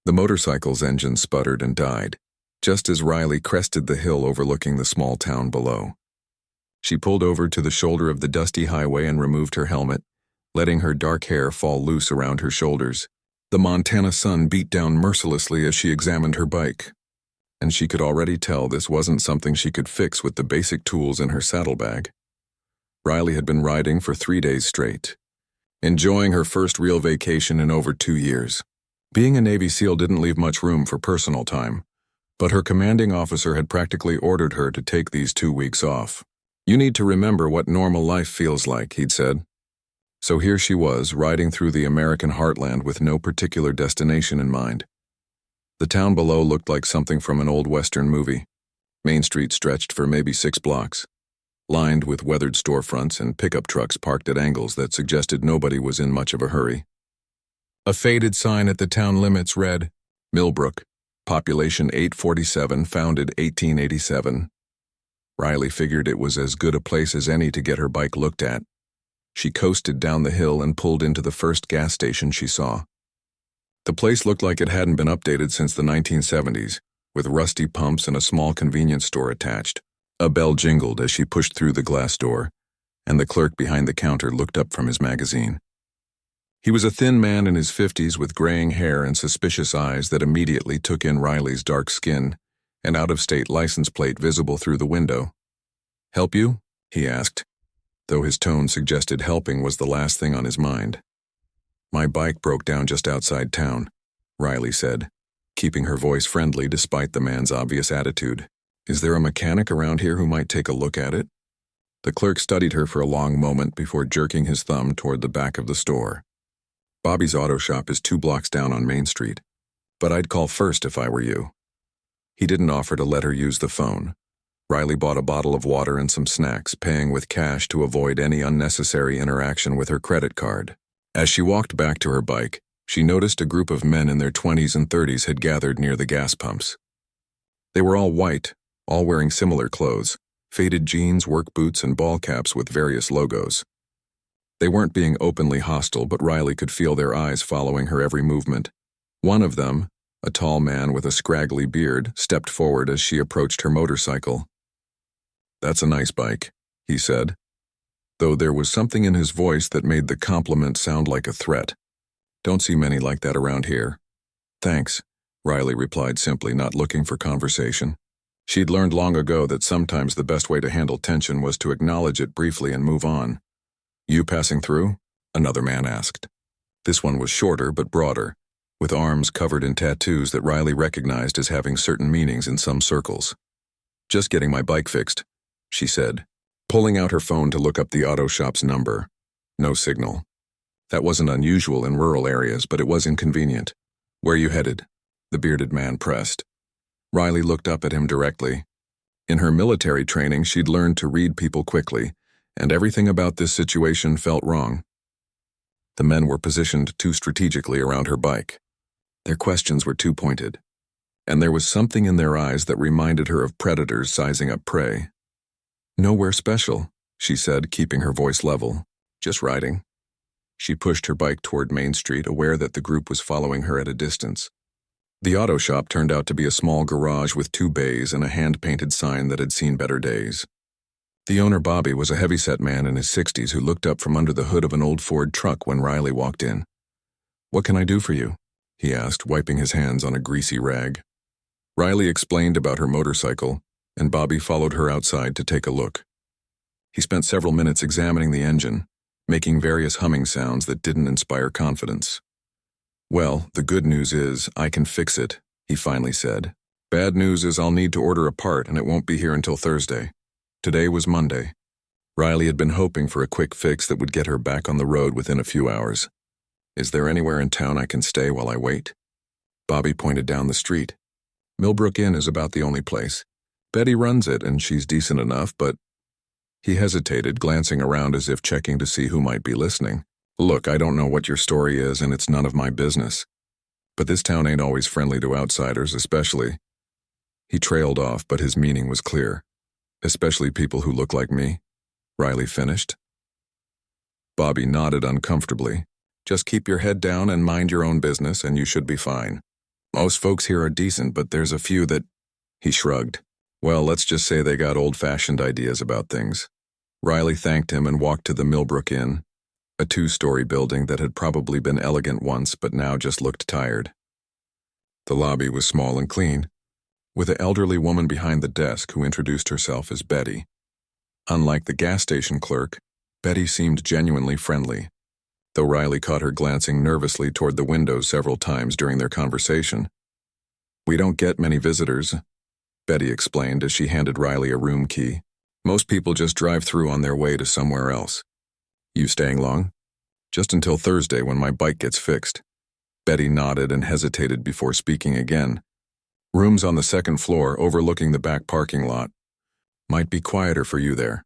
The motorcycle's engine sputtered and died, just as Riley crested the hill overlooking the small town below. She pulled over to the shoulder of the dusty highway and removed her helmet, letting her dark hair fall loose around her shoulders. The Montana sun beat down mercilessly as she examined her bike, and she could already tell this wasn't something she could fix with the basic tools in her saddlebag. Riley had been riding for 3 days straight, enjoying her first real vacation in over 2 years. Being a Navy SEAL didn't leave much room for personal time, but her commanding officer had practically ordered her to take these 2 weeks off. "You need to remember what normal life feels like," he'd said. So here she was, riding through the American heartland with no particular destination in mind. The town below looked like something from an old Western movie. Main Street stretched for maybe 6 blocks, lined with weathered storefronts and pickup trucks parked at angles that suggested nobody was in much of a hurry. A faded sign at the town limits read, "Millbrook, population 847, founded 1887. Riley figured it was as good a place as any to get her bike looked at. She coasted down the hill and pulled into the first gas station she saw. The place looked like it hadn't been updated since the 1970s, with rusty pumps and a small convenience store attached. A bell jingled as she pushed through the glass door, and the clerk behind the counter looked up from his magazine. He was a thin man in his 50s with graying hair and suspicious eyes that immediately took in Riley's dark skin, an out-of-state license plate visible through the window. "Help you?" he asked, though his tone suggested helping was the last thing on his mind. "My bike broke down just outside town," Riley said, keeping her voice friendly despite the man's obvious attitude. "Is there a mechanic around here who might take a look at it?" The clerk studied her for a long moment before jerking his thumb toward the back of the store. "Bobby's auto shop is 2 blocks down on Main Street, but I'd call first if I were you." He didn't offer to let her use the phone. Riley bought a bottle of water and some snacks, paying with cash to avoid any unnecessary interaction with her credit card. As she walked back to her bike, she noticed a group of men in their 20s and 30s had gathered near the gas pumps. They were all white, all wearing similar clothes, faded jeans, work boots, and ball caps with various logos. They weren't being openly hostile, but Riley could feel their eyes following her every movement. One of them, a tall man with a scraggly beard, stepped forward as she approached her motorcycle. "That's a nice bike," he said, though there was something in his voice that made the compliment sound like a threat. "Don't see many like that around here." "Thanks," Riley replied simply, not looking for conversation. She'd learned long ago that sometimes the best way to handle tension was to acknowledge it briefly and move on. "You passing through?" another man asked. This one was shorter but broader, with arms covered in tattoos that Riley recognized as having certain meanings in some circles. "Just getting my bike fixed," she said, pulling out her phone to look up the auto shop's number. No signal. That wasn't unusual in rural areas, but it was inconvenient. "Where you headed?" the bearded man pressed. Riley looked up at him directly. In her military training, she'd learned to read people quickly, and everything about this situation felt wrong. The men were positioned too strategically around her bike. Their questions were too pointed, and there was something in their eyes that reminded her of predators sizing up prey. "Nowhere special," she said, keeping her voice level. "Just riding." She pushed her bike toward Main Street, aware that the group was following her at a distance. The auto shop turned out to be a small garage with 2 bays and a hand-painted sign that had seen better days. The owner, Bobby, was a heavy-set man in his 60s who looked up from under the hood of an old Ford truck when Riley walked in. "What can I do for you?" he asked, wiping his hands on a greasy rag. Riley explained about her motorcycle, and Bobby followed her outside to take a look. He spent several minutes examining the engine, making various humming sounds that didn't inspire confidence. "Well, the good news is I can fix it," he finally said. "Bad news is I'll need to order a part and it won't be here until Thursday." Today was Monday. Riley had been hoping for a quick fix that would get her back on the road within a few hours. "Is there anywhere in town I can stay while I wait?" Bobby pointed down the street. "Millbrook Inn is about the only place. Betty runs it and she's decent enough, but—" He hesitated, glancing around as if checking to see who might be listening. "Look, I don't know what your story is and it's none of my business. But this town ain't always friendly to outsiders, especially—" He trailed off, but his meaning was clear. "Especially people who look like me," Riley finished. Bobby nodded uncomfortably. "Just keep your head down and mind your own business and you should be fine." Most folks here are decent, but there's a few that—" He shrugged. "Well, let's just say they got old-fashioned ideas about things." Riley thanked him and walked to the Millbrook Inn, a two-story building that had probably been elegant once but now just looked tired. The lobby was small and clean, with an elderly woman behind the desk who introduced herself as Betty. Unlike the gas station clerk, Betty seemed genuinely friendly, though Riley caught her glancing nervously toward the window several times during their conversation. "We don't get many visitors," Betty explained as she handed Riley a room key. "Most people just drive through on their way to somewhere else." "You staying long?" "Just until Thursday when my bike gets fixed." Betty nodded and hesitated before speaking again. "Rooms on the second floor overlooking the back parking lot. Might be quieter for you there."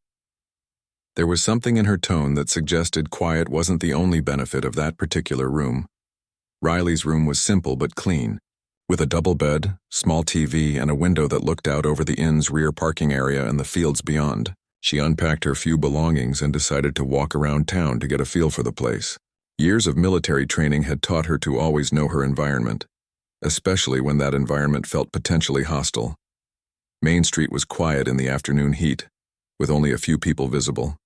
There was something in her tone that suggested quiet wasn't the only benefit of that particular room. Riley's room was simple but clean, with a double bed, small TV, and a window that looked out over the inn's rear parking area and the fields beyond. She unpacked her few belongings and decided to walk around town to get a feel for the place. Years of military training had taught her to always know her environment, especially when that environment felt potentially hostile. Main Street was quiet in the afternoon heat, with only a few people visible.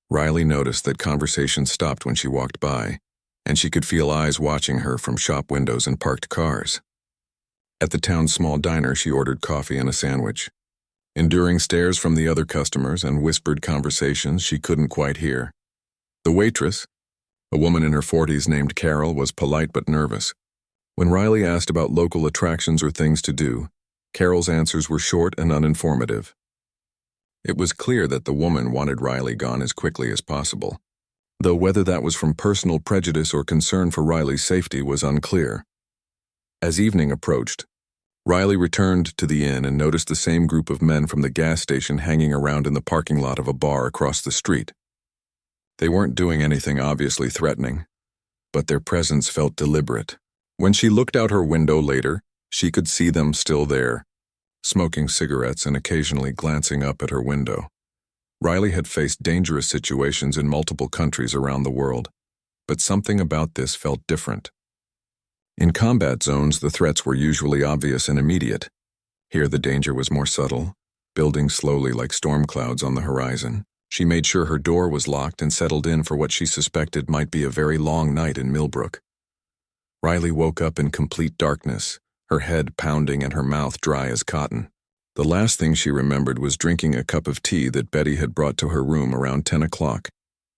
Riley noticed that conversation stopped when she walked by, and she could feel eyes watching her from shop windows and parked cars. At the town's small diner, she ordered coffee and a sandwich, enduring stares from the other customers and whispered conversations she couldn't quite hear. The waitress, a woman in her 40s named Carol, was polite but nervous. When Riley asked about local attractions or things to do, Carol's answers were short and uninformative. It was clear that the woman wanted Riley gone as quickly as possible, though whether that was from personal prejudice or concern for Riley's safety was unclear. As evening approached, Riley returned to the inn and noticed the same group of men from the gas station hanging around in the parking lot of a bar across the street. They weren't doing anything obviously threatening, but their presence felt deliberate. When she looked out her window later, she could see them still there, smoking cigarettes and occasionally glancing up at her window. Riley had faced dangerous situations in multiple countries around the world, but something about this felt different. In combat zones, the threats were usually obvious and immediate. Here the danger was more subtle, building slowly like storm clouds on the horizon. She made sure her door was locked and settled in for what she suspected might be a very long night in Millbrook. Riley woke up in complete darkness, her head pounding and her mouth dry as cotton. The last thing she remembered was drinking a cup of tea that Betty had brought to her room around 10 o'clock,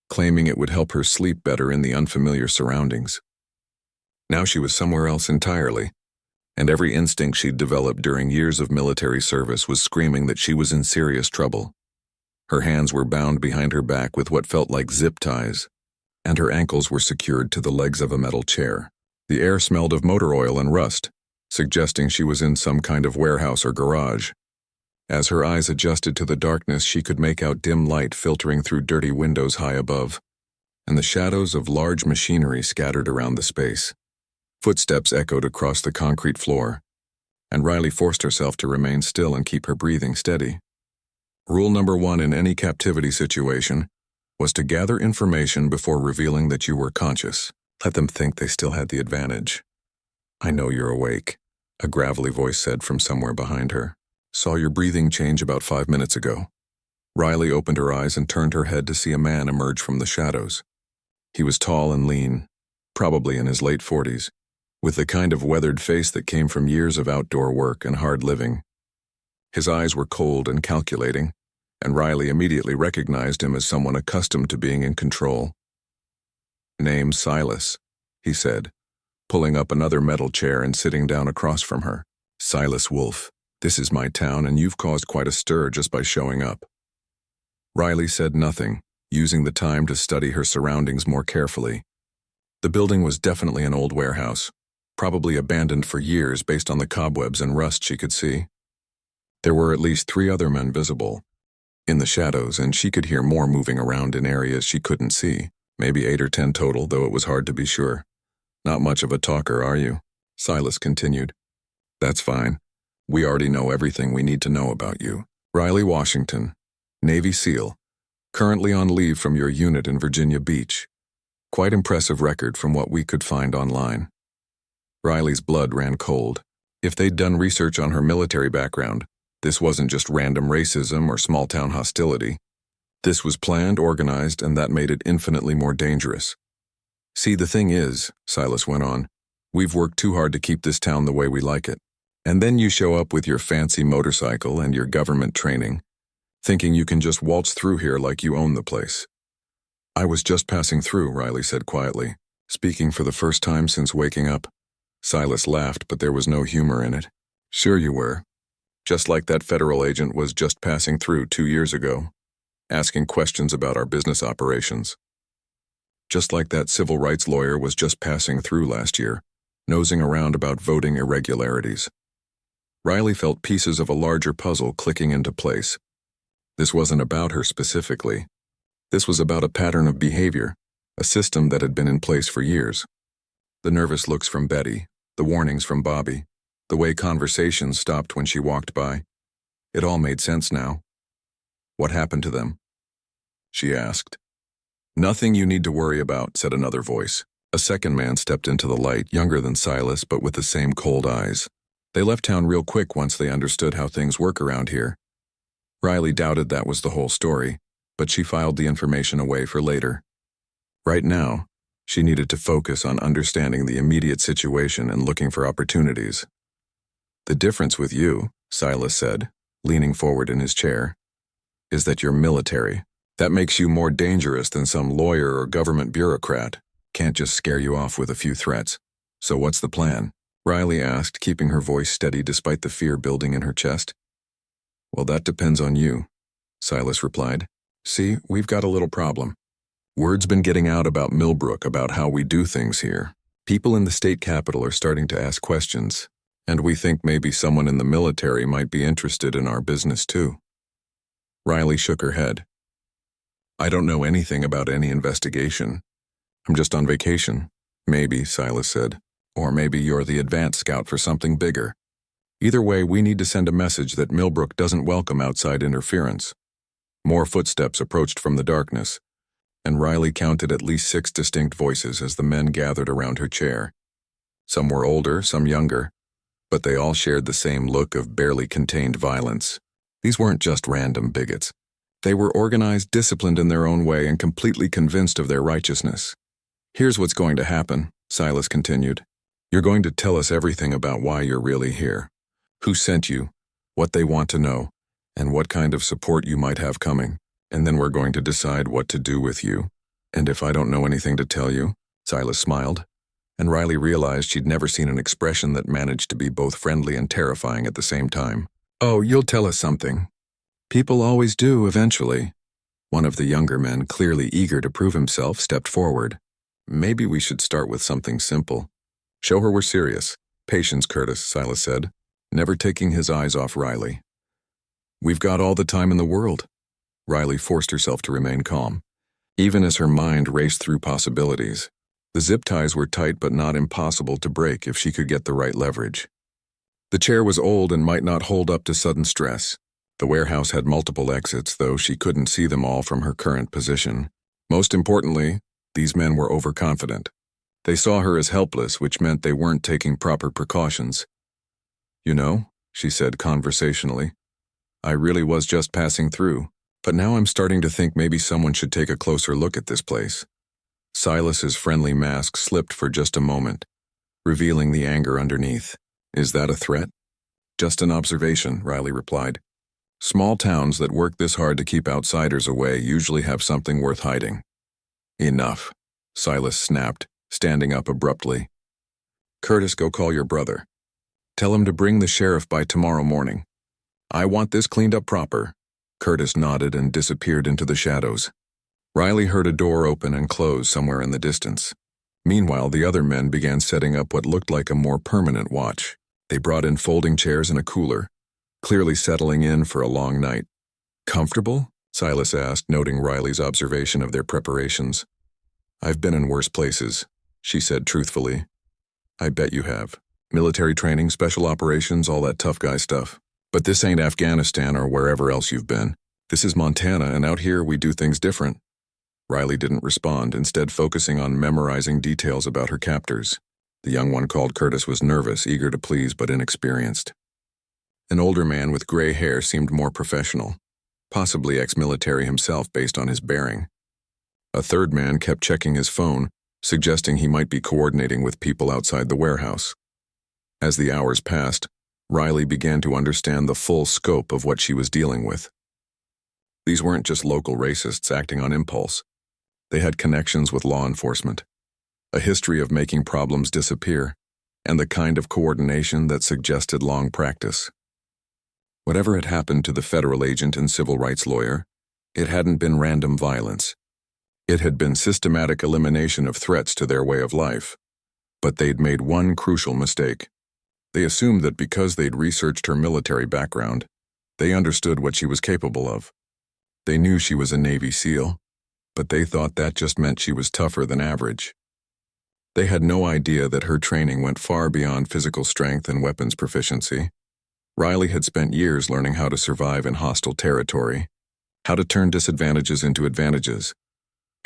claiming it would help her sleep better in the unfamiliar surroundings. Now she was somewhere else entirely, and every instinct she'd developed during years of military service was screaming that she was in serious trouble. Her hands were bound behind her back with what felt like zip ties, and her ankles were secured to the legs of a metal chair. The air smelled of motor oil and rust, suggesting she was in some kind of warehouse or garage. As her eyes adjusted to the darkness, she could make out dim light filtering through dirty windows high above, and the shadows of large machinery scattered around the space. Footsteps echoed across the concrete floor, and Riley forced herself to remain still and keep her breathing steady. Rule number 1 in any captivity situation was to gather information before revealing that you were conscious. Let them think they still had the advantage. "I know you're awake," a gravelly voice said from somewhere behind her. "Saw your breathing change about 5 minutes ago." Riley opened her eyes and turned her head to see a man emerge from the shadows. He was tall and lean, probably in his late 40s, with the kind of weathered face that came from years of outdoor work and hard living. His eyes were cold and calculating, and Riley immediately recognized him as someone accustomed to being in control. "Name Silas," he said, pulling up another metal chair and sitting down across from her. "Silas Wolfe. This is my town, and you've caused quite a stir just by showing up." Riley said nothing, using the time to study her surroundings more carefully. The building was definitely an old warehouse, probably abandoned for years based on the cobwebs and rust she could see. There were at least 3 other men visible in the shadows, and she could hear more moving around in areas she couldn't see. Maybe 8 or 10 total, though it was hard to be sure. "Not much of a talker, are you?" Silas continued. "That's fine. We already know everything we need to know about you. Riley Washington, Navy SEAL, currently on leave from your unit in Virginia Beach. Quite impressive record from what we could find online." Riley's blood ran cold. If they'd done research on her military background, this wasn't just random racism or small-town hostility. This was planned, organized, and that made it infinitely more dangerous. See, the thing is, Silas went on, we've worked too hard to keep this town the way we like it. And then you show up with your fancy motorcycle and your government training, thinking you can just waltz through here like you own the place. I was just passing through, Riley said quietly, speaking for the first time since waking up. Silas laughed, but there was no humor in it. Sure you were. Just like that federal agent was just passing through 2 years ago, asking questions about our business operations. Just like that civil rights lawyer was just passing through last year, nosing around about voting irregularities. Riley felt pieces of a larger puzzle clicking into place. This wasn't about her specifically. This was about a pattern of behavior, a system that had been in place for years. The nervous looks from Betty, the warnings from Bobby, the way conversations stopped when she walked by. It all made sense now. What happened to them? She asked. Nothing you need to worry about, said another voice. A second man stepped into the light, younger than Silas, but with the same cold eyes. They left town real quick once they understood how things work around here. Riley doubted that was the whole story, but she filed the information away for later. Right now, she needed to focus on understanding the immediate situation and looking for opportunities. The difference with you, Silas said, leaning forward in his chair, is that you're military. That makes you more dangerous than some lawyer or government bureaucrat. Can't just scare you off with a few threats. So what's the plan? Riley asked, keeping her voice steady despite the fear building in her chest. Well, that depends on you, Silas replied. See, we've got a little problem. Word's been getting out about Millbrook, about how we do things here. People in the state capitol are starting to ask questions, and we think maybe someone in the military might be interested in our business too. Riley shook her head. I don't know anything about any investigation. I'm just on vacation. Maybe, Silas said. Or maybe you're the advance scout for something bigger. Either way, we need to send a message that Millbrook doesn't welcome outside interference. More footsteps approached from the darkness, and Riley counted at least 6 distinct voices as the men gathered around her chair. Some were older, some younger, but they all shared the same look of barely contained violence. These weren't just random bigots. They were organized, disciplined in their own way, and completely convinced of their righteousness. Here's what's going to happen, Silas continued. You're going to tell us everything about why you're really here, who sent you, what they want to know, and what kind of support you might have coming. And then we're going to decide what to do with you. And if I don't know anything to tell you, Silas smiled, and Riley realized she'd never seen an expression that managed to be both friendly and terrifying at the same time. Oh, you'll tell us something. People always do, eventually. One of the younger men, clearly eager to prove himself, stepped forward. Maybe we should start with something simple. Show her we're serious. Patience, Curtis, Silas said, never taking his eyes off Riley. We've got all the time in the world. Riley forced herself to remain calm, even as her mind raced through possibilities. The zip ties were tight but not impossible to break if she could get the right leverage. The chair was old and might not hold up to sudden stress. The warehouse had multiple exits, though she couldn't see them all from her current position. Most importantly, these men were overconfident. They saw her as helpless, which meant they weren't taking proper precautions. You know, she said conversationally, I really was just passing through. But now I'm starting to think maybe someone should take a closer look at this place. Silas's friendly mask slipped for just a moment, revealing the anger underneath. Is that a threat? Just an observation, Riley replied. Small towns that work this hard to keep outsiders away usually have something worth hiding. Enough, Silas snapped, standing up abruptly. Curtis, go call your brother. Tell him to bring the sheriff by tomorrow morning. I want this cleaned up proper. Curtis nodded and disappeared into the shadows. Riley heard a door open and close somewhere in the distance. Meanwhile, the other men began setting up what looked like a more permanent watch. They brought in folding chairs and a cooler, clearly settling in for a long night. Comfortable? Silas asked, noting Riley's observation of their preparations. I've been in worse places, she said truthfully. I bet you have. Military training, special operations, all that tough guy stuff. But this ain't Afghanistan or wherever else you've been. This is Montana, and out here we do things different. Riley didn't respond, instead focusing on memorizing details about her captors. The young one called Curtis was nervous, eager to please, but inexperienced. An older man with gray hair seemed more professional, possibly ex-military himself based on his bearing. A third man kept checking his phone, suggesting he might be coordinating with people outside the warehouse. As the hours passed, Riley began to understand the full scope of what she was dealing with. These weren't just local racists acting on impulse. They had connections with law enforcement, a history of making problems disappear, and the kind of coordination that suggested long practice. Whatever had happened to the federal agent and civil rights lawyer, it hadn't been random violence. It had been systematic elimination of threats to their way of life. But they'd made one crucial mistake. They assumed that because they'd researched her military background, they understood what she was capable of. They knew she was a Navy SEAL, but they thought that just meant she was tougher than average. They had no idea that her training went far beyond physical strength and weapons proficiency. Riley had spent years learning how to survive in hostile territory, how to turn disadvantages into advantages,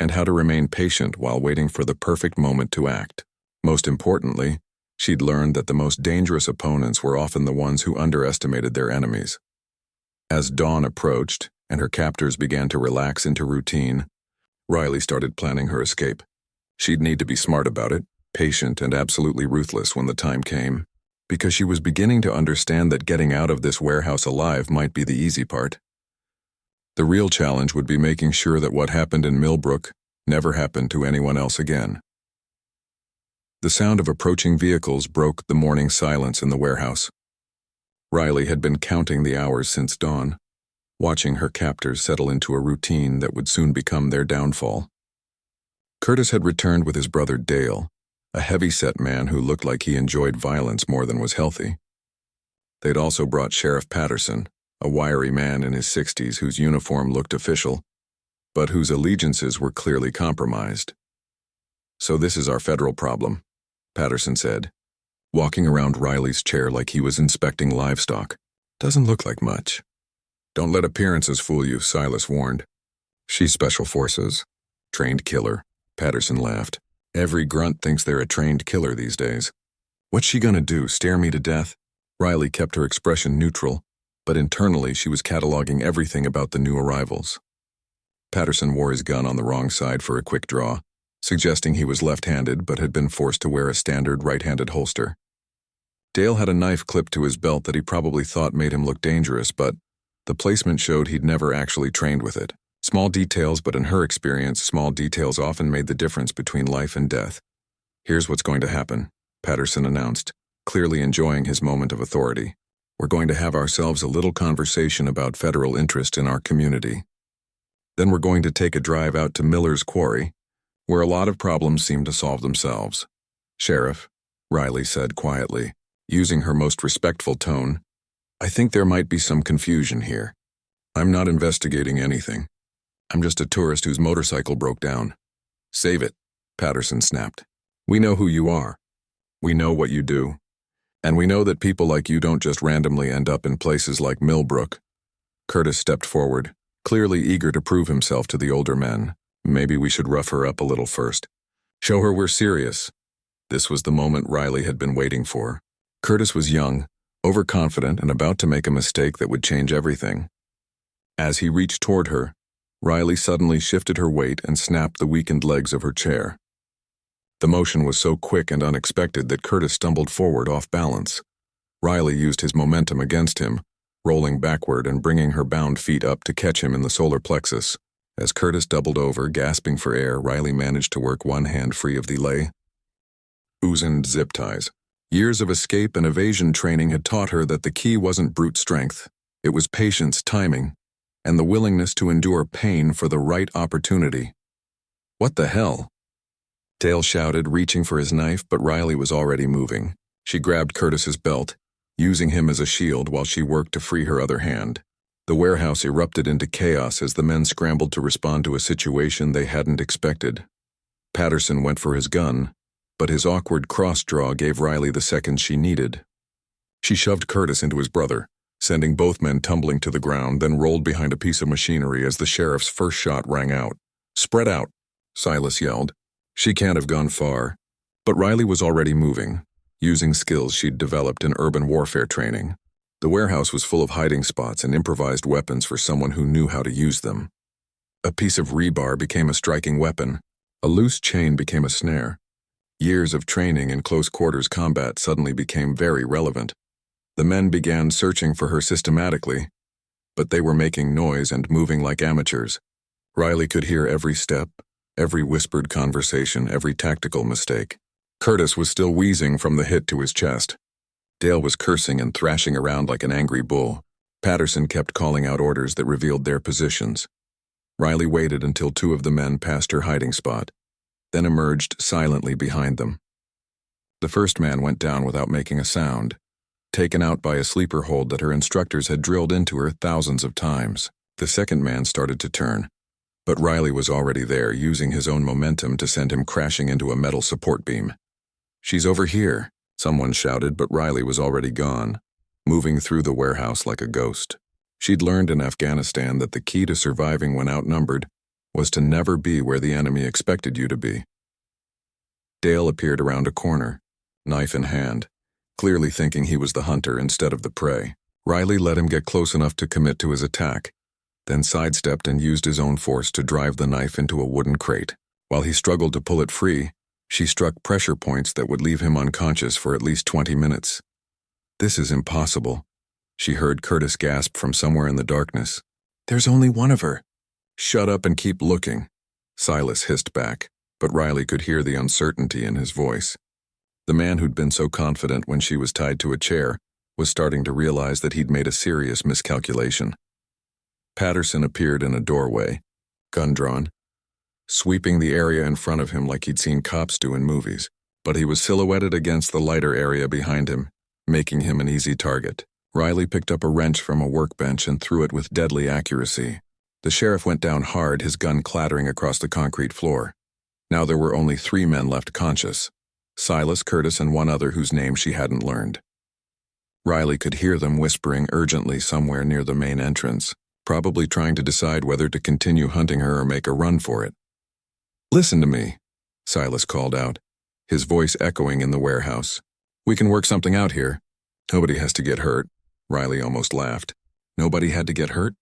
and how to remain patient while waiting for the perfect moment to act. Most importantly, she'd learned that the most dangerous opponents were often the ones who underestimated their enemies. As dawn approached and her captors began to relax into routine, Riley started planning her escape. She'd need to be smart about it, patient and absolutely ruthless when the time came, because she was beginning to understand that getting out of this warehouse alive might be the easy part. The real challenge would be making sure that what happened in Millbrook never happened to anyone else again. The sound of approaching vehicles broke the morning silence in the warehouse. Riley had been counting the hours since dawn, watching her captors settle into a routine that would soon become their downfall. Curtis had returned with his brother Dale, a heavy-set man who looked like he enjoyed violence more than was healthy. They'd also brought Sheriff Patterson, a wiry man in his 60s whose uniform looked official, but whose allegiances were clearly compromised. "So this is our federal problem," Patterson said, walking around Riley's chair like he was inspecting livestock. "Doesn't look like much." "Don't let appearances fool you," Silas warned. "She's special forces. Trained killer," Patterson laughed. "Every grunt thinks they're a trained killer these days." "What's she gonna do, stare me to death?" Riley kept her expression neutral, but internally she was cataloging everything about the new arrivals. Patterson wore his gun on the wrong side for a quick draw, suggesting he was left-handed but had been forced to wear a standard right-handed holster. Dale had a knife clipped to his belt that he probably thought made him look dangerous, but the placement showed he'd never actually trained with it. Small details, but in her experience, small details often made the difference between life and death. "Here's what's going to happen," Patterson announced, clearly enjoying his moment of authority. "We're going to have ourselves a little conversation about federal interest in our community. Then we're going to take a drive out to Miller's Quarry, where a lot of problems seem to solve themselves." "Sheriff," Riley said quietly, using her most respectful tone, "I think there might be some confusion here. I'm not investigating anything. I'm just a tourist whose motorcycle broke down." "Save it," Patterson snapped. "We know who you are. We know what you do. And we know that people like you don't just randomly end up in places like Millbrook." Curtis stepped forward, clearly eager to prove himself to the older men. "Maybe we should rough her up a little first. Show her we're serious." This was the moment Riley had been waiting for. Curtis was young, overconfident, and about to make a mistake that would change everything. As he reached toward her, Riley suddenly shifted her weight and snapped the weakened legs of her chair. The motion was so quick and unexpected that Curtis stumbled forward off balance. Riley used his momentum against him, rolling backward and bringing her bound feet up to catch him in the solar plexus. As Curtis doubled over, gasping for air, Riley managed to work one hand free of the lei. Oozened zip ties. Years of escape and evasion training had taught her that the key wasn't brute strength. It was patience, timing, and the willingness to endure pain for the right opportunity. "What the hell?" Dale shouted, reaching for his knife, but Riley was already moving. She grabbed Curtis's belt, using him as a shield while she worked to free her other hand. The warehouse erupted into chaos as the men scrambled to respond to a situation they hadn't expected. Patterson went for his gun, but his awkward cross-draw gave Riley the seconds she needed. She shoved Curtis into his brother, sending both men tumbling to the ground, then rolled behind a piece of machinery as the sheriff's first shot rang out. "Spread out," Silas yelled. "She can't have gone far." But Riley was already moving, using skills she'd developed in urban warfare training. The warehouse was full of hiding spots and improvised weapons for someone who knew how to use them. A piece of rebar became a striking weapon. A loose chain became a snare. Years of training in close-quarters combat suddenly became very relevant. The men began searching for her systematically, but they were making noise and moving like amateurs. Riley could hear every step, every whispered conversation, every tactical mistake. Curtis was still wheezing from the hit to his chest. Dale was cursing and thrashing around like an angry bull. Patterson kept calling out orders that revealed their positions. Riley waited until two of the men passed her hiding spot, then emerged silently behind them. The first man went down without making a sound, taken out by a sleeper hold that her instructors had drilled into her thousands of times. The second man started to turn, but Riley was already there, using his own momentum to send him crashing into a metal support beam. "She's over here," someone shouted, but Riley was already gone, moving through the warehouse like a ghost. She'd learned in Afghanistan that the key to surviving when outnumbered was to never be where the enemy expected you to be. Dale appeared around a corner, knife in hand, clearly thinking he was the hunter instead of the prey. Riley let him get close enough to commit to his attack, then sidestepped and used his own force to drive the knife into a wooden crate. While he struggled to pull it free, she struck pressure points that would leave him unconscious for at least 20 minutes. "This is impossible," she heard Curtis gasp from somewhere in the darkness. "There's only one of her." "Shut up and keep looking," Silas hissed back, but Riley could hear the uncertainty in his voice. The man who'd been so confident when she was tied to a chair was starting to realize that he'd made a serious miscalculation. Patterson appeared in a doorway, gun drawn, sweeping the area in front of him like he'd seen cops do in movies, but he was silhouetted against the lighter area behind him, making him an easy target. Riley picked up a wrench from a workbench and threw it with deadly accuracy. The sheriff went down hard, his gun clattering across the concrete floor. Now there were only 3 men left conscious: Silas, Curtis, and one other whose name she hadn't learned. Riley could hear them whispering urgently somewhere near the main entrance, probably trying to decide whether to continue hunting her or make a run for it. "Listen to me," Silas called out, his voice echoing in the warehouse. "We can work something out here. Nobody has to get hurt." Riley almost laughed. Nobody had to get hurt?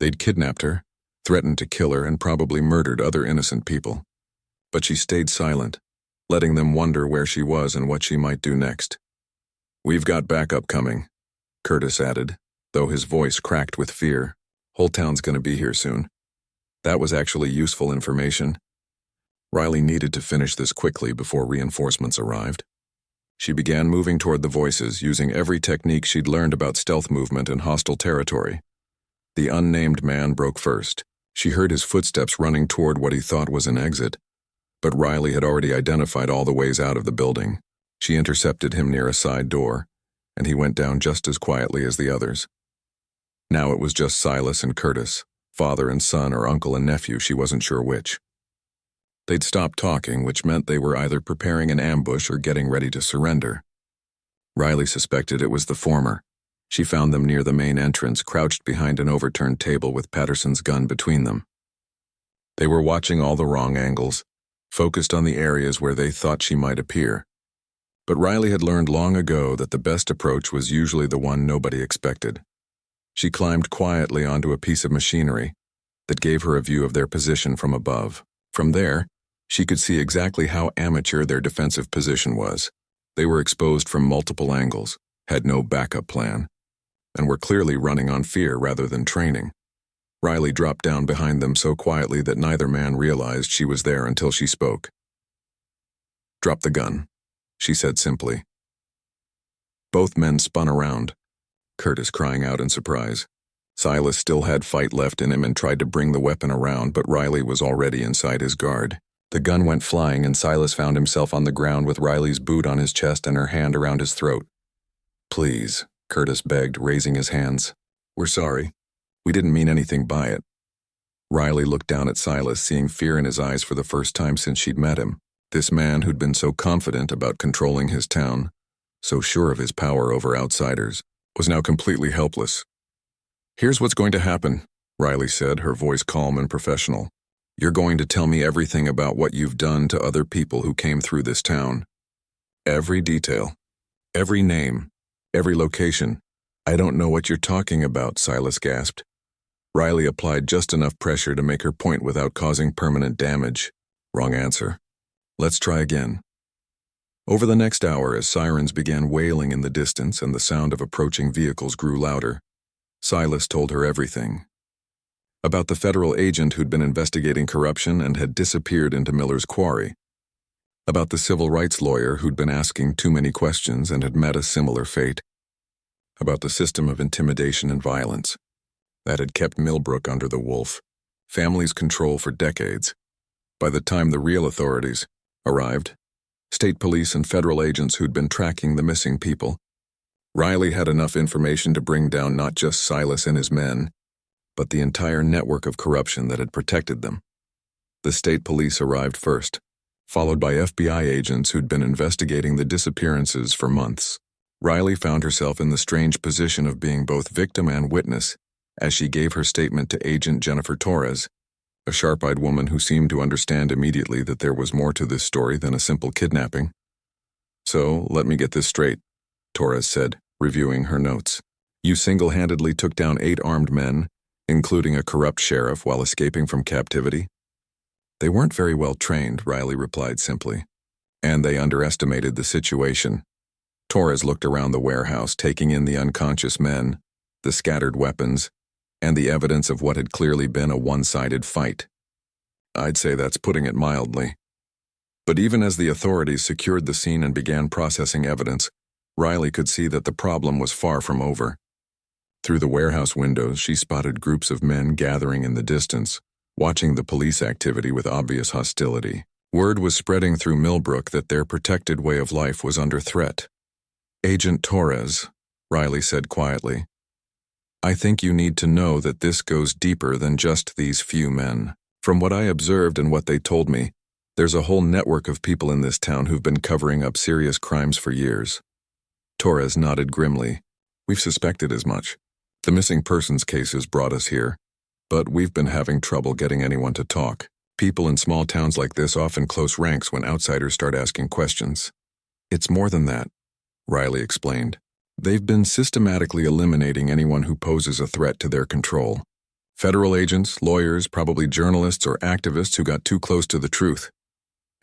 They'd kidnapped her, threatened to kill her, and probably murdered other innocent people. But she stayed silent, letting them wonder where she was and what she might do next. "We've got backup coming," Curtis added, though his voice cracked with fear. "Whole town's gonna be here soon." That was actually useful information. Riley needed to finish this quickly before reinforcements arrived. She began moving toward the voices, using every technique she'd learned about stealth movement in hostile territory. The unnamed man broke first. She heard his footsteps running toward what he thought was an exit, but Riley had already identified all the ways out of the building. She intercepted him near a side door, and he went down just as quietly as the others. Now it was just Silas and Curtis, father and son or uncle and nephew, she wasn't sure which. They'd stopped talking, which meant they were either preparing an ambush or getting ready to surrender. Riley suspected it was the former. She found them near the main entrance, crouched behind an overturned table with Patterson's gun between them. They were watching all the wrong angles, focused on the areas where they thought she might appear. But Riley had learned long ago that the best approach was usually the one nobody expected. She climbed quietly onto a piece of machinery that gave her a view of their position from above. From there, she could see exactly how amateur their defensive position was. They were exposed from multiple angles, had no backup plan, and were clearly running on fear rather than training. Riley dropped down behind them so quietly that neither man realized she was there until she spoke. "Drop the gun," she said simply. Both men spun around, Curtis crying out in surprise. Silas still had fight left in him and tried to bring the weapon around, but Riley was already inside his guard. The gun went flying and Silas found himself on the ground with Riley's boot on his chest and her hand around his throat. "Please," Curtis begged, raising his hands. "We're sorry. We didn't mean anything by it." Riley looked down at Silas, seeing fear in his eyes for the first time since she'd met him. This man who'd been so confident about controlling his town, so sure of his power over outsiders, was now completely helpless. "Here's what's going to happen," Riley said, her voice calm and professional. "You're going to tell me everything about what you've done to other people who came through this town. Every detail. Every name. Every location. I don't know what you're talking about, Silas gasped. Riley applied just enough pressure to make her point without causing permanent damage. Wrong answer. Let's try again. Over the next hour, as sirens began wailing in the distance and the sound of approaching vehicles grew louder, Silas told her everything. About the federal agent who'd been investigating corruption and had disappeared into Miller's quarry. About the civil rights lawyer who'd been asking too many questions and had met a similar fate. About the system of intimidation and violence that had kept Millbrook under the wolf, family's control for decades. By the time the real authorities arrived, state police and federal agents who'd been tracking the missing people, Riley had enough information to bring down not just Silas and his men, but the entire network of corruption that had protected them. The state police arrived first, followed by FBI agents who'd been investigating the disappearances for months. Riley found herself in the strange position of being both victim and witness as she gave her statement to Agent Jennifer Torres, a sharp-eyed woman who seemed to understand immediately that there was more to this story than a simple kidnapping. So, let me get this straight, Torres said, reviewing her notes. You single-handedly took down 8 armed men, including a corrupt sheriff, while escaping from captivity? They weren't very well trained, Riley replied simply. And they underestimated the situation. Torres looked around the warehouse, taking in the unconscious men, the scattered weapons, and the evidence of what had clearly been a one-sided fight. I'd say that's putting it mildly. But even as the authorities secured the scene and began processing evidence, Riley could see that the problem was far from over. Through the warehouse windows, she spotted groups of men gathering in the distance, watching the police activity with obvious hostility. Word was spreading through Millbrook that their protected way of life was under threat. Agent Torres, Riley said quietly, I think you need to know that this goes deeper than just these few men. From what I observed and what they told me, there's a whole network of people in this town who've been covering up serious crimes for years. Torres nodded grimly. We've suspected as much. The missing persons cases brought us here, but we've been having trouble getting anyone to talk. People in small towns like this often close ranks when outsiders start asking questions. It's more than that, Riley explained. They've been systematically eliminating anyone who poses a threat to their control. Federal agents, lawyers, probably journalists or activists who got too close to the truth.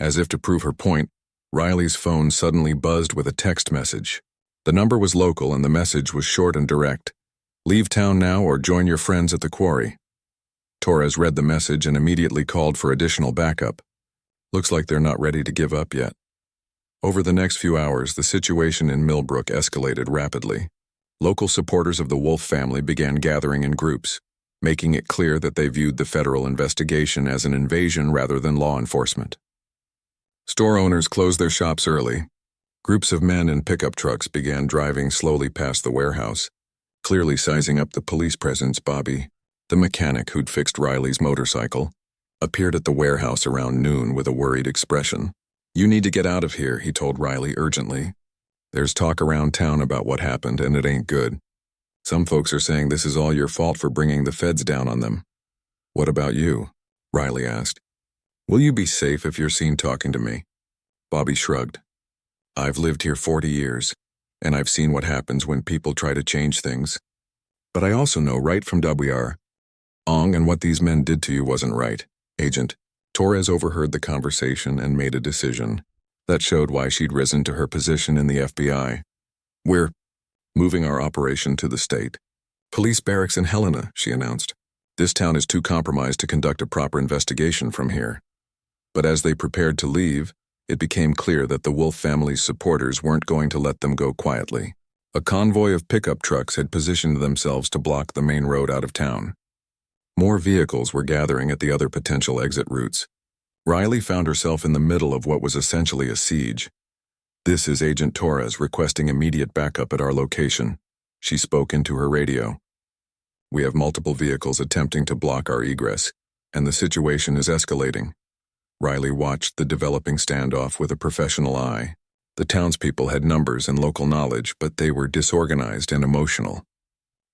As if to prove her point, Riley's phone suddenly buzzed with a text message. The number was local and the message was short and direct. Leave town now or join your friends at the quarry. Torres read the message and immediately called for additional backup. Looks like they're not ready to give up yet. Over the next few hours, the situation in Millbrook escalated rapidly. Local supporters of the Wolf family began gathering in groups, making it clear that they viewed the federal investigation as an invasion rather than law enforcement. Store owners closed their shops early. Groups of men in pickup trucks began driving slowly past the warehouse, clearly sizing up the police presence. Bobby, the mechanic who'd fixed Riley's motorcycle, appeared at the warehouse around noon with a worried expression. You need to get out of here, he told Riley urgently. There's talk around town about what happened, and it ain't good. Some folks are saying this is all your fault for bringing the feds down on them. What about you? Riley asked. Will you be safe if you're seen talking to me? Bobby shrugged. I've lived here 40 years, and I've seen what happens when people try to change things. But I also know right from WR. Ong, and what these men did to you wasn't right, Agent. Torres overheard the conversation and made a decision. That showed why she'd risen to her position in the FBI. We're moving our operation to the state. Police barracks in Helena, she announced. This town is too compromised to conduct a proper investigation from here. But as they prepared to leave, it became clear that the Wolf family's supporters weren't going to let them go quietly. A convoy of pickup trucks had positioned themselves to block the main road out of town. More vehicles were gathering at the other potential exit routes. Riley found herself in the middle of what was essentially a siege. This is Agent Torres requesting immediate backup at our location. She spoke into her radio. We have multiple vehicles attempting to block our egress, and the situation is escalating. Riley watched the developing standoff with a professional eye. The townspeople had numbers and local knowledge, but they were disorganized and emotional.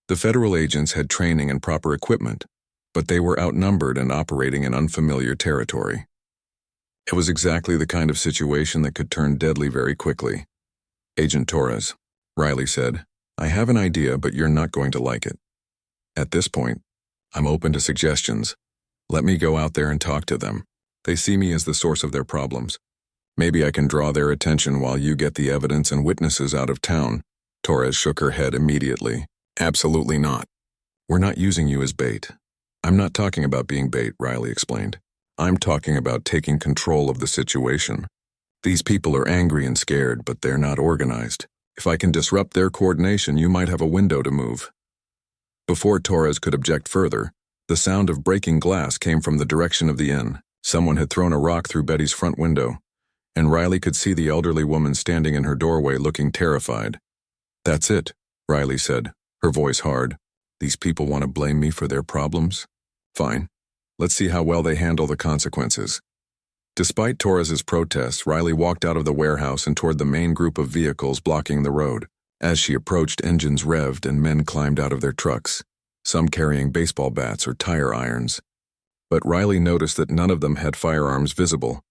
The federal agents had training and proper equipment, but they were outnumbered and operating in unfamiliar territory. It was exactly the kind of situation that could turn deadly very quickly. "Agent Torres," Riley said, "I have an idea, but you're not going to like it. At this point, I'm open to suggestions. Let me go out there and talk to them. They see me as the source of their problems. Maybe I can draw their attention while you get the evidence and witnesses out of town." Torres shook her head immediately. "Absolutely not. We're not using you as bait." "I'm not talking about being bait," Riley explained. "I'm talking about taking control of the situation. These people are angry and scared, but they're not organized. If I can disrupt their coordination, you might have a window to move." Before Torres could object further, the sound of breaking glass came from the direction of the inn. Someone had thrown a rock through Betty's front window, and Riley could see the elderly woman standing in her doorway looking terrified. "That's it," Riley said, her voice hard. "These people want to blame me for their problems? Fine. Let's see how well they handle the consequences." Despite Torres's protests, Riley walked out of the warehouse and toward the main group of vehicles blocking the road. As she approached, engines revved and men climbed out of their trucks, some carrying baseball bats or tire irons. But Riley noticed that none of them had firearms visible,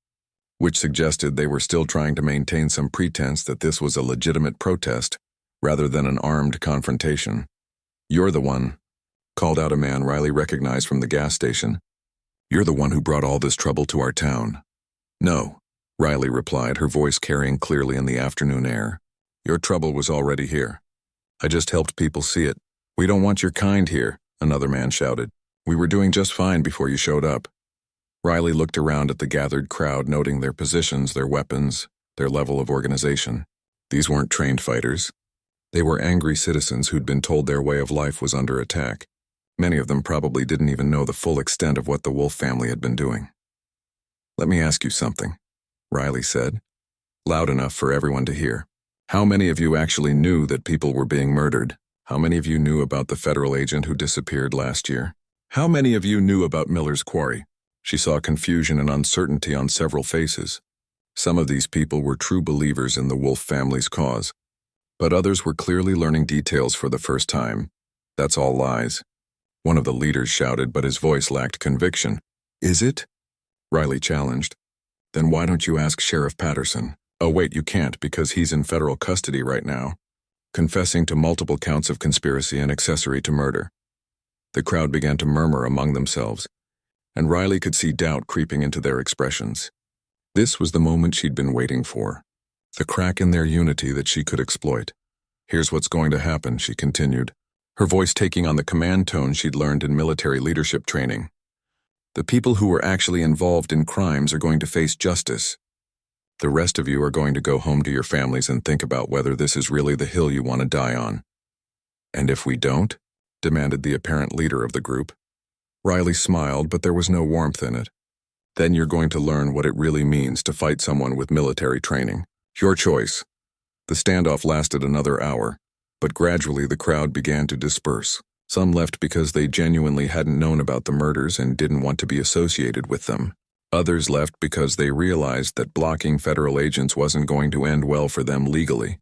which suggested they were still trying to maintain some pretense that this was a legitimate protest rather than an armed confrontation. "You're the one," called out a man Riley recognized from the gas station. "You're the one who brought all this trouble to our town." "No," Riley replied, her voice carrying clearly in the afternoon air. "Your trouble was already here. I just helped people see it." "We don't want your kind here," another man shouted. "We were doing just fine before you showed up." Riley looked around at the gathered crowd, noting their positions, their weapons, their level of organization. These weren't trained fighters. They were angry citizens who'd been told their way of life was under attack. Many of them probably didn't even know the full extent of what the Wolf family had been doing. "Let me ask you something," Riley said, loud enough for everyone to hear. "How many of you actually knew that people were being murdered? How many of you knew about the federal agent who disappeared last year? How many of you knew about Miller's quarry?" She saw confusion and uncertainty on several faces. Some of these people were true believers in the Wolf family's cause, but others were clearly learning details for the first time. "That's all lies," one of the leaders shouted, but his voice lacked conviction. "Is it?" Riley challenged. "Then why don't you ask Sheriff Patterson?" "Oh wait, you can't because he's in federal custody right now, confessing to multiple counts of conspiracy and accessory to murder." The crowd began to murmur among themselves, and Riley could see doubt creeping into their expressions. This was the moment she'd been waiting for, the crack in their unity that she could exploit. "Here's what's going to happen," she continued, her voice taking on the command tone she'd learned in military leadership training. "The people who were actually involved in crimes are going to face justice. The rest of you are going to go home to your families and think about whether this is really the hill you want to die on." "And if we don't?" demanded the apparent leader of the group. Riley smiled, but there was no warmth in it. "Then you're going to learn what it really means to fight someone with military training. Your choice." The standoff lasted another hour, but gradually the crowd began to disperse. Some left because they genuinely hadn't known about the murders and didn't want to be associated with them. Others left because they realized that blocking federal agents wasn't going to end well for them legally.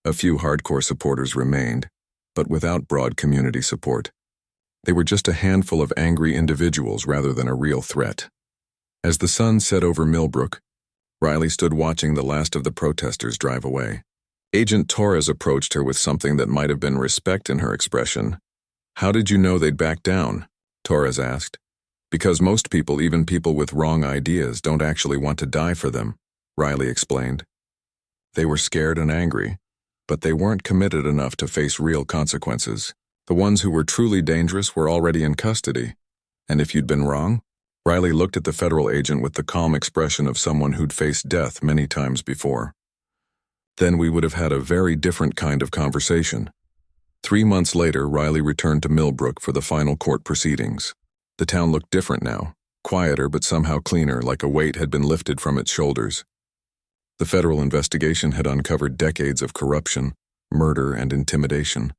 A few hardcore supporters remained, but without broad community support. They were just a handful of angry individuals rather than a real threat. As the sun set over Millbrook, Riley stood watching the last of the protesters drive away. Agent Torres approached her with something that might have been respect in her expression. "How did you know they'd back down?" Torres asked. "Because most people, even people with wrong ideas, don't actually want to die for them," Riley explained. "They were scared and angry, but they weren't committed enough to face real consequences. The ones who were truly dangerous were already in custody. And if you'd been wrong?" Riley looked at the federal agent with the calm expression of someone who'd faced death many times before. "Then we would have had a very different kind of conversation." 3 months later, Riley returned to Millbrook for the final court proceedings. The town looked different now, quieter but somehow cleaner, like a weight had been lifted from its shoulders. The federal investigation had uncovered decades of corruption, murder, and intimidation,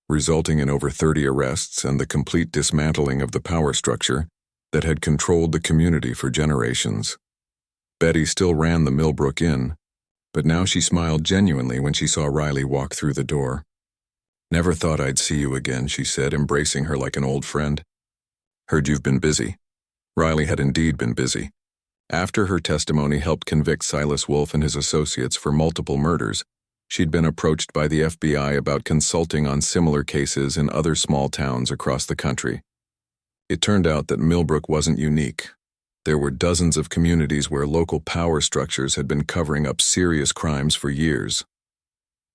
resulting in over 30 arrests and the complete dismantling of the power structure that had controlled the community for generations. Betty still ran the Millbrook Inn, but now she smiled genuinely when she saw Riley walk through the door. "Never thought I'd see you again," she said, embracing her like an old friend. "Heard you've been busy." Riley had indeed been busy. After her testimony helped convict Silas Wolf and his associates for multiple murders, she'd been approached by the FBI about consulting on similar cases in other small towns across the country. It turned out that Millbrook wasn't unique. There were dozens of communities where local power structures had been covering up serious crimes for years.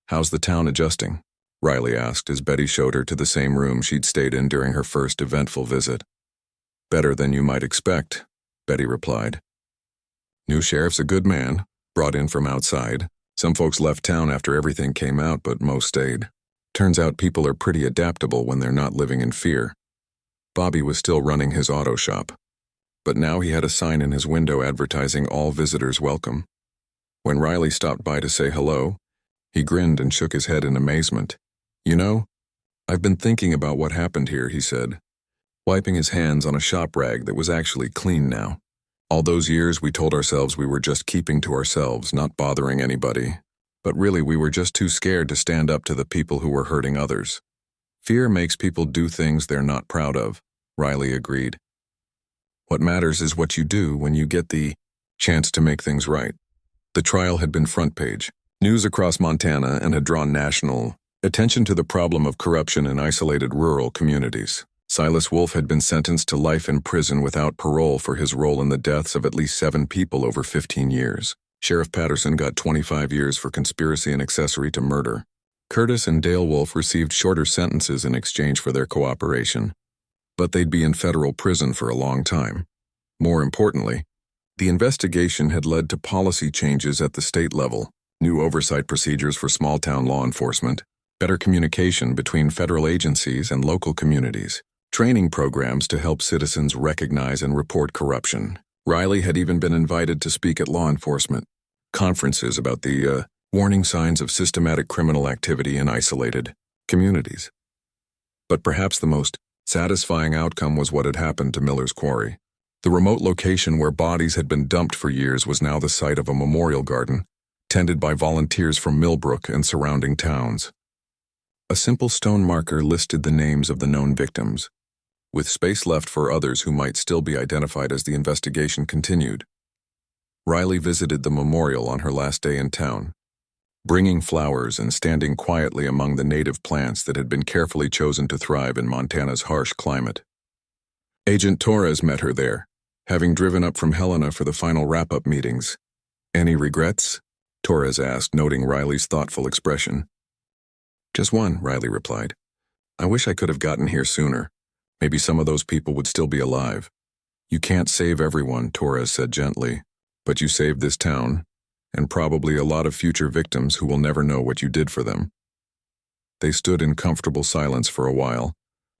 "How's the town adjusting?" Riley asked as Betty showed her to the same room she'd stayed in during her first eventful visit. "Better than you might expect," Betty replied. "New sheriff's a good man, brought in from outside. Some folks left town after everything came out, but most stayed. Turns out people are pretty adaptable when they're not living in fear." Bobby was still running his auto shop, but now he had a sign in his window advertising all visitors welcome. When Riley stopped by to say hello, he grinned and shook his head in amazement. "You know, I've been thinking about what happened here," he said, wiping his hands on a shop rag that was actually clean now. "All those years we told ourselves we were just keeping to ourselves, not bothering anybody. But really we were just too scared to stand up to the people who were hurting others. Fear makes people do things they're not proud of," Riley agreed. "What matters is what you do when you get the chance to make things right." The trial had been front page news across Montana and had drawn national attention to the problem of corruption in isolated rural communities. Silas Wolf had been sentenced to life in prison without parole for his role in the deaths of at least 7 people over 15 years. Sheriff Patterson got 25 years for conspiracy and accessory to murder. Curtis and Dale Wolf received shorter sentences in exchange for their cooperation, but they'd be in federal prison for a long time. More importantly, the investigation had led to policy changes at the state level, new oversight procedures for small-town law enforcement, better communication between federal agencies and local communities, training programs to help citizens recognize and report corruption. Riley had even been invited to speak at law enforcement conferences about the warning signs of systematic criminal activity in isolated communities. But perhaps the most satisfying outcome was what had happened to Miller's Quarry. The remote location where bodies had been dumped for years was now the site of a memorial garden, tended by volunteers from Millbrook and surrounding towns. A simple stone marker listed the names of the known victims, with space left for others who might still be identified as the investigation continued. Riley visited the memorial on her last day in town, bringing flowers and standing quietly among the native plants that had been carefully chosen to thrive in Montana's harsh climate. Agent Torres met her there, having driven up from Helena for the final wrap-up meetings. "Any regrets?" Torres asked, noting Riley's thoughtful expression. "Just one," Riley replied. "I wish I could have gotten here sooner. Maybe some of those people would still be alive." "You can't save everyone," Torres said gently, "but you saved this town, and probably a lot of future victims who will never know what you did for them." They stood in comfortable silence for a while,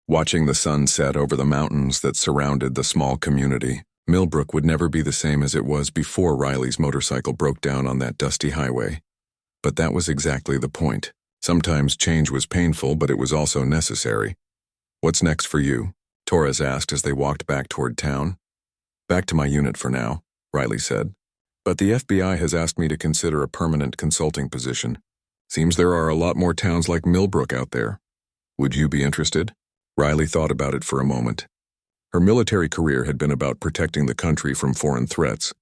watching the sun set over the mountains that surrounded the small community. Millbrook would never be the same as it was before Riley's motorcycle broke down on that dusty highway. But that was exactly the point. Sometimes change was painful, but it was also necessary. "What's next for you?" Torres asked as they walked back toward town. "Back to my unit for now," Riley said. "But the FBI has asked me to consider a permanent consulting position. Seems there are a lot more towns like Millbrook out there. Would you be interested?" Riley thought about it for a moment. Her military career had been about protecting the country from foreign threats,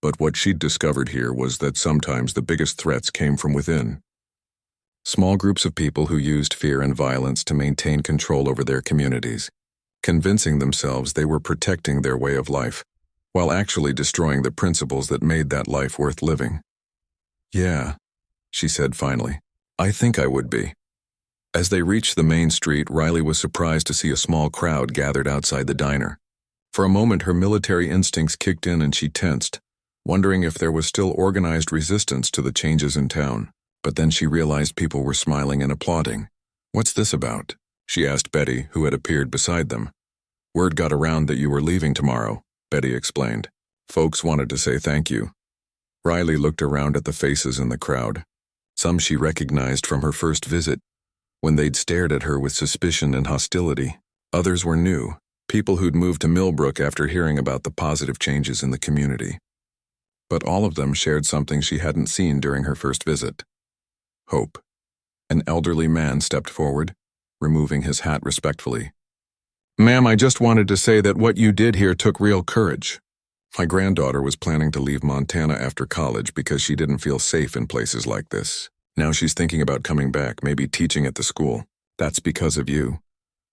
but what she'd discovered here was that sometimes the biggest threats came from within. Small groups of people who used fear and violence to maintain control over their communities, convincing themselves they were protecting their way of life, while actually destroying the principles that made that life worth living. "Yeah," she said finally. "I think I would be." As they reached the main street, Riley was surprised to see a small crowd gathered outside the diner. For a moment, her military instincts kicked in and she tensed, wondering if there was still organized resistance to the changes in town. But then she realized people were smiling and applauding. "What's this about?" she asked Betty, who had appeared beside them. "Word got around that you were leaving tomorrow," Betty explained. "Folks wanted to say thank you." Riley looked around at the faces in the crowd. Some she recognized from her first visit, when they'd stared at her with suspicion and hostility. Others were new, people who'd moved to Millbrook after hearing about the positive changes in the community. But all of them shared something she hadn't seen during her first visit: hope. An elderly man stepped forward, removing his hat respectfully. "Ma'am, I just wanted to say that what you did here took real courage. My granddaughter was planning to leave Montana after college because she didn't feel safe in places like this. Now she's thinking about coming back, maybe teaching at the school. That's because of you.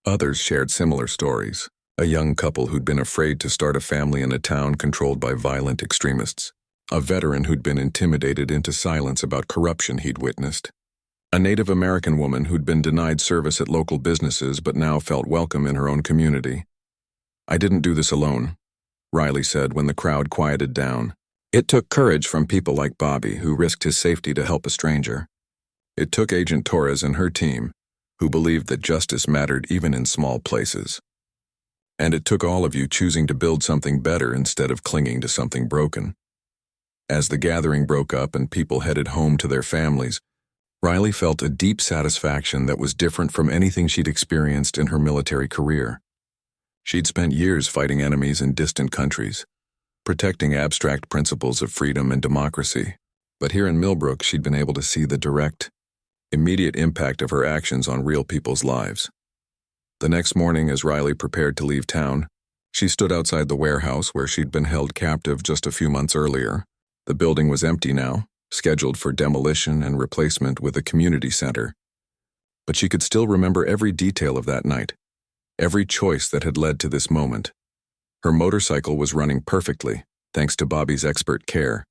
Others shared similar stories. A young couple who'd been afraid to start a family in a town controlled by violent extremists. A veteran who'd been intimidated into silence about corruption he'd witnessed. A Native American woman who'd been denied service at local businesses but now felt welcome in her own community. "I didn't do this alone," Riley said when the crowd quieted down. "It took courage from people like Bobby, who risked his safety to help a stranger. It took Agent Torres and her team, who believed that justice mattered even in small places. And it took all of you choosing to build something better instead of clinging to something broken." As the gathering broke up and people headed home to their families, Riley felt a deep satisfaction that was different from anything she'd experienced in her military career. She'd spent years fighting enemies in distant countries, protecting abstract principles of freedom and democracy. But here in Millbrook, she'd been able to see the direct, immediate impact of her actions on real people's lives. The next morning, as Riley prepared to leave town, she stood outside the warehouse where she'd been held captive just a few months earlier. The building was empty now, scheduled for demolition and replacement with a community center. But she could still remember every detail of that night, every choice that had led to this moment. Her motorcycle was running perfectly, thanks to Bobby's expert care.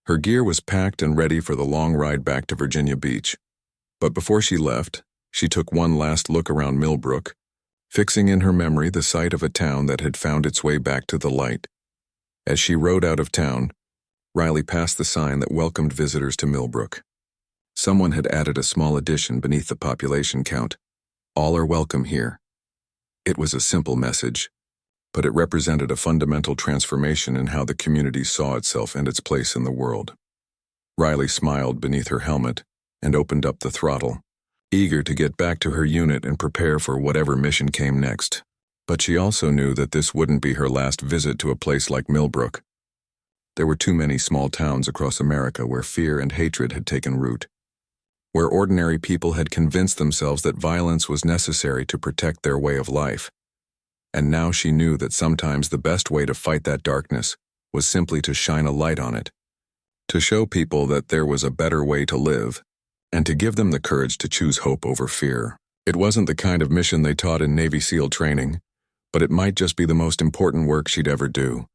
Her gear was packed and ready for the long ride back to Virginia Beach. But before she left, she took one last look around Millbrook, fixing in her memory the sight of a town that had found its way back to the light. As she rode out of town, Riley passed the sign that welcomed visitors to Millbrook. Someone had added a small addition beneath the population count. "All are welcome here." It was a simple message, but it represented a fundamental transformation in how the community saw itself and its place in the world. Riley smiled beneath her helmet and opened up the throttle, eager to get back to her unit and prepare for whatever mission came next. But she also knew that this wouldn't be her last visit to a place like Millbrook. There were too many small towns across America where fear and hatred had taken root, where ordinary people had convinced themselves that violence was necessary to protect their way of life. And now she knew that sometimes the best way to fight that darkness was simply to shine a light on it, to show people that there was a better way to live, and to give them the courage to choose hope over fear. It wasn't the kind of mission they taught in Navy SEAL training, but it might just be the most important work she'd ever do.